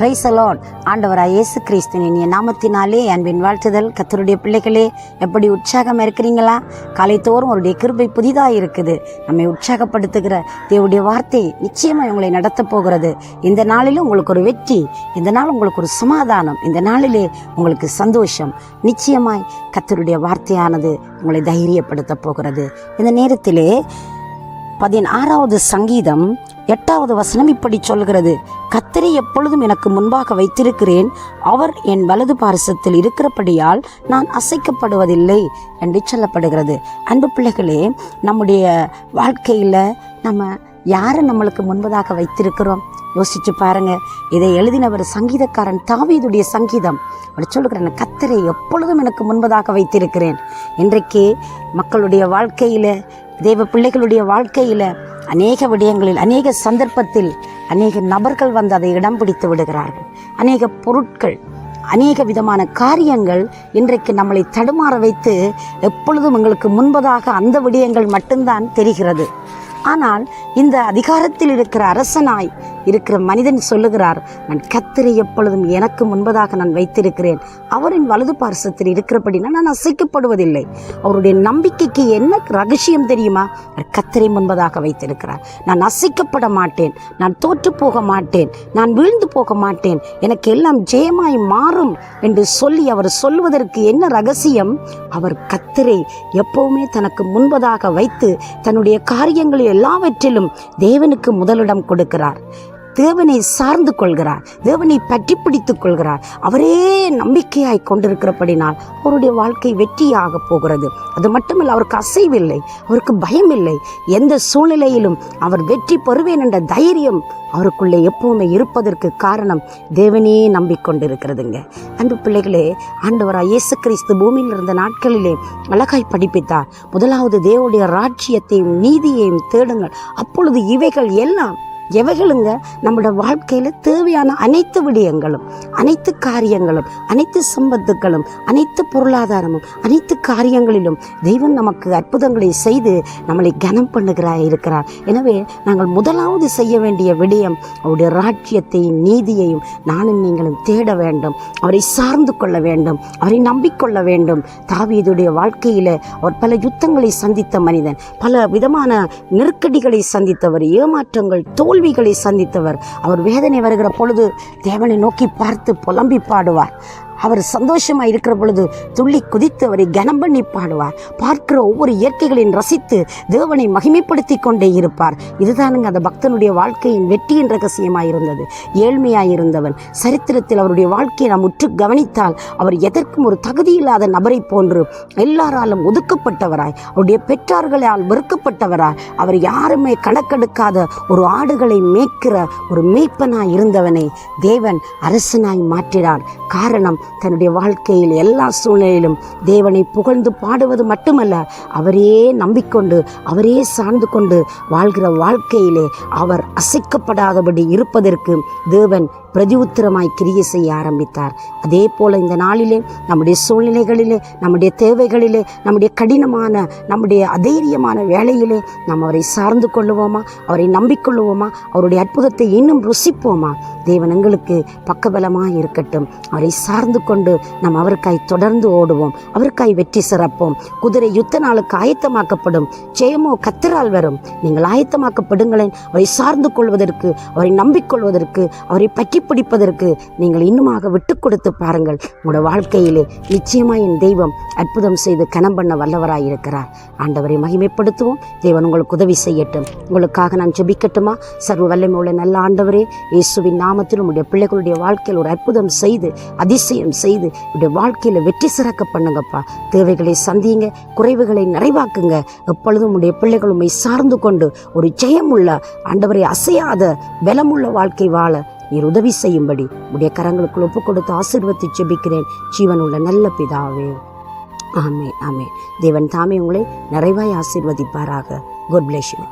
Praise the Lord. ஆண்டவராய் இயேசு கிறிஸ்துவின் இனிய நாமத்தினாலே அன்பின் வாழ்த்துதல். கர்த்தருடைய பிள்ளைகளே, எப்படி உற்சாகமாக இருக்கிறீங்களா? காலைத்தோறும் அவருடைய கிருபை புதிதாக இருக்குது. நம்மை உற்சாகப்படுத்துகிற தேவனுடைய வார்த்தை நிச்சயமாக உங்களை நடத்த போகிறது. இந்த நாளிலும் உங்களுக்கு ஒரு வெற்றி, இந்த நாள் உங்களுக்கு ஒரு சமாதானம், இந்த நாளிலே உங்களுக்கு சந்தோஷம். நிச்சயமாய் கர்த்தருடைய வார்த்தையானது உங்களை தைரியப்படுத்த போகிறது. இந்த நேரத்திலே 16வது சங்கீதம் 8வது வசனம் இப்படி சொல்கிறது: கர்த்தரை எப்பொழுதும் எனக்கு முன்பாக வைத்திருக்கிறேன், அவர் என் வலது பாரசத்தில் இருக்கிறபடியால் நான் அசைக்கப்படுவதில்லை என்று சொல்லப்படுகிறது. அன்பு பிள்ளைகளே, நம்முடைய வாழ்க்கையில் நம்ம யாரை நம்மளுக்கு முன்பதாக வைத்திருக்கிறோம்? யோசிச்சு பாருங்க. இதை எழுதினவர் சங்கீதக்காரன் தாவீதுடைய சங்கீதம். அவர் சொல்லுகிறேன், கர்த்தரை எப்பொழுதும் எனக்கு முன்பதாக வைத்திருக்கிறேன். இன்றைக்கு மக்களுடைய வாழ்க்கையில், தேவ பிள்ளைகளுடைய வாழ்க்கையில் அநேக விடயங்களில், அநேக சந்தர்ப்பத்தில் அநேக நபர்கள் வந்து அதை இடம் பிடித்து விடுகிறார்கள். அநேக பொருட்கள், அநேக விதமான காரியங்கள் இன்றைக்கு நம்மளை தடுமாற வைத்து எப்பொழுதும் எங்களுக்கு முன்பதாக அந்த விடயங்கள் மட்டும்தான் தெரிகிறது. ஆனால் இந்த அதிகாரத்தில் இருக்கிற அரசனாய் இருக்கிற மனிதன் சொல்லுகிறார், நான் கர்த்தரை எப்பொழுதும் எனக்கு முன்பதாக நான் வைத்திருக்கிறேன், அவரின் வலது பார்சத்தில் இருக்கிறபடினா நான் அசைக்கப்படுவதில்லை. அவருடைய நம்பிக்கைக்கு என்ன ரகசியம் தெரியுமா? கர்த்தரை முன்பதாக வைத்திருக்கிறார். நான் அசைக்கப்பட மாட்டேன், நான் தோற்று போக மாட்டேன், நான் வீழ்ந்து போக மாட்டேன், எனக்கு எல்லாம் ஜெயமாய் மாறும் என்று சொல்லி அவர் சொல்வதற்கு என்ன ரகசியம்? அவர் கர்த்தரை எப்பவுமே தனக்கு முன்பதாக வைத்து தன்னுடைய காரியங்களில் எல்லாவற்றிலும் தேவனுக்கு முதலிடம் கொடுக்கிறார். தேவனை சார்ந்து கொள்கிறார், தேவனை பற்றி பிடித்துக் கொள்கிறார். அவரே நம்பிக்கையாய் கொண்டிருக்கிறபடினால் அவருடைய வாழ்க்கை வெற்றியாக போகிறது. அது மட்டுமல்ல, அவருக்கு அசைவில்லை, அவருக்கு பயம் இல்லை. எந்த சூழ்நிலையிலும் அவர் வெற்றி பெறுவேன் என்ற தைரியம் அவருக்குள்ளே எப்பவுமே இருப்பதற்கு காரணம் தேவனே நம்பிக்கொண்டிருக்கிறதுங்க. அன்பு பிள்ளைகளே, ஆண்டவராய் இயேசு கிறிஸ்து பூமியில் இருந்த நாட்களிலே அழகாய் படிப்பித்தார். முதலாவது தேவனுடைய ராஜ்யத்தையும் நீதியையும் தேடுங்கள், அப்பொழுது இவைகள் எல்லாம் எவைகளுங்க? நம்மளோட வாழ்க்கையில் தேவையான அனைத்து விடயங்களும், அனைத்து காரியங்களும், அனைத்து சம்பத்துக்களும், அனைத்து பொருளாதாரமும், அனைத்து காரியங்களிலும் தெய்வம் நமக்கு அற்புதங்களை செய்து நம்மளை கனம் பண்ணுகிறாய் இருக்கிறார். எனவே நாங்கள் முதலாவது செய்ய வேண்டிய விடயம் அவருடைய ராஜ்யத்தையும் நீதியையும் நானும் நீங்களும் தேட வேண்டும், அவரை சார்ந்து கொள்ள வேண்டும், அவரை நம்பிக்கொள்ள வேண்டும். தாவீதுடைய வாழ்க்கையில் அவர் பல யுத்தங்களை சந்தித்த மனிதன், பல விதமான நெருக்கடிகளை சந்தித்தவர், ஏமாற்றங்கள், தோல்விகளை சந்தித்தவர். அவர் வேதனை வருகிற பொழுது தேவனை நோக்கி பார்த்து புலம்பி பாடுவார். அவர் சந்தோஷமாக இருக்கிற பொழுது துள்ளி குதித்து அவரை கனம் பண்ணி பாடுவார். பார்க்கிற ஒவ்வொரு இயற்கைகளையும் ரசித்து தேவனை மகிமைப்படுத்தி கொண்டே இருப்பார். இதுதானுங்க அந்த பக்தனுடைய வாழ்க்கையின் வெற்றியின் ரகசியமாக இருந்தது. ஏழ்மையாக இருந்தவன், சரித்திரத்தில் அவருடைய வாழ்க்கையை நாம் உற்று கவனித்தால் அவர் எதற்கும் ஒரு தகுதியில்லாத நபரை போன்று எல்லாராலும் ஒதுக்கப்பட்டவராய், அவருடைய பெற்றார்களால் வெறுக்கப்பட்டவராய், அவர் யாருமே கணக்கெடுக்காத ஒரு ஆடுகளை மேய்க்கிற ஒரு மேய்ப்பனாய் இருந்தவனை தேவன் அரசனாய் மாற்றினார். காரணம், தன்னுடைய வாழ்க்கையில் எல்லா சூழ்நிலையிலும் தேவனை புகழ்ந்து பாடுவது மட்டுமல்ல, அவரே நம்பிக்கொண்டு அவரே சார்ந்து கொண்டு வாழ்கிற வாழ்க்கையிலே அவர் அசைக்கப்படாதபடி இருப்பதற்கு தேவன் பிரதி உத்தரமாய் கிரியை செய்ய ஆரம்பித்தார். அதே போல இந்த நாளிலே நம்முடைய சூழ்நிலைகளிலே, நம்முடைய தேவைகளிலே, நம்முடைய கடினமான, நம்முடைய அதைரியமான வேலையிலே நாம் அவரை சார்ந்து கொள்ளுவோமா? அவரை நம்பிக்கொள்ளுவோமா? அவருடைய அற்புதத்தை இன்னும் ருசிப்போமா? தேவன் எங்களுக்கு பக்கபலமாக இருக்கட்டும். அவரை சார்ந்து கொண்டு நாம் அவருக்காய் தொடர்ந்து ஓடுவோம், அவருக்காய் வெற்றி சிறப்போம். குதிரை யுத்த நாளுக்கு ஆயத்தமாக்கப்படும், ஜெயமோ கர்த்தரால் வரும். நீங்கள் ஆயத்தமாக்கப்படுங்களேன், அவரை சார்ந்து கொள்வதற்கு, அவரை நம்பிக்கொள்வதற்கு, அவரை பற்றி பிடிப்பதற்கு நீங்கள் இன்னுமாக விட்டு கொடுத்து பாருங்கள். உங்களோட வாழ்க்கையிலே நிச்சயமாக என் தெய்வம் அற்புதம் செய்து கனம் பண்ண வல்லவராய் இருக்கிறார். ஆண்டவரை மகிமைப்படுத்துவோம். தேவன் உங்களுக்கு உதவி செய்யட்டும். உங்களுக்காக நான் ஜெபிக்கட்டுமா? சர்வ வல்லமை உள்ள நல்ல ஆண்டவரே, இயேசுவின் நாமத்தில் உங்களுடைய பிள்ளைகளுடைய வாழ்க்கையில் ஒரு அற்புதம் செய்து, அதிசயம் செய்து, உங்களுடைய வாழ்க்கையில் வெற்றி சிறக்க பண்ணுங்கப்பா. தேவைகளை சந்தியுங்க, குறைவுகளை நிறைவாக்குங்க. எப்பொழுதும் உங்களுடைய பிள்ளைகள் உண்மை சார்ந்து கொண்டு ஒரு ஜெயமுள்ள, ஆண்டவரை அசையாத பலமுள்ள வாழ்க்கை வாழ நீர் உதவி செய்யும்படி உடைய கரங்களுக்குள் ஒப்பு கொடுத்து ஆசீர்வதித்து ஜெபிக்கிறேன் ஜீவன் உள்ள நல்ல பிதாவே. ஆமென், ஆமென். தேவன் தாமே உங்களை நிறைவாய் ஆசீர்வதிப்பாராக. God bless you.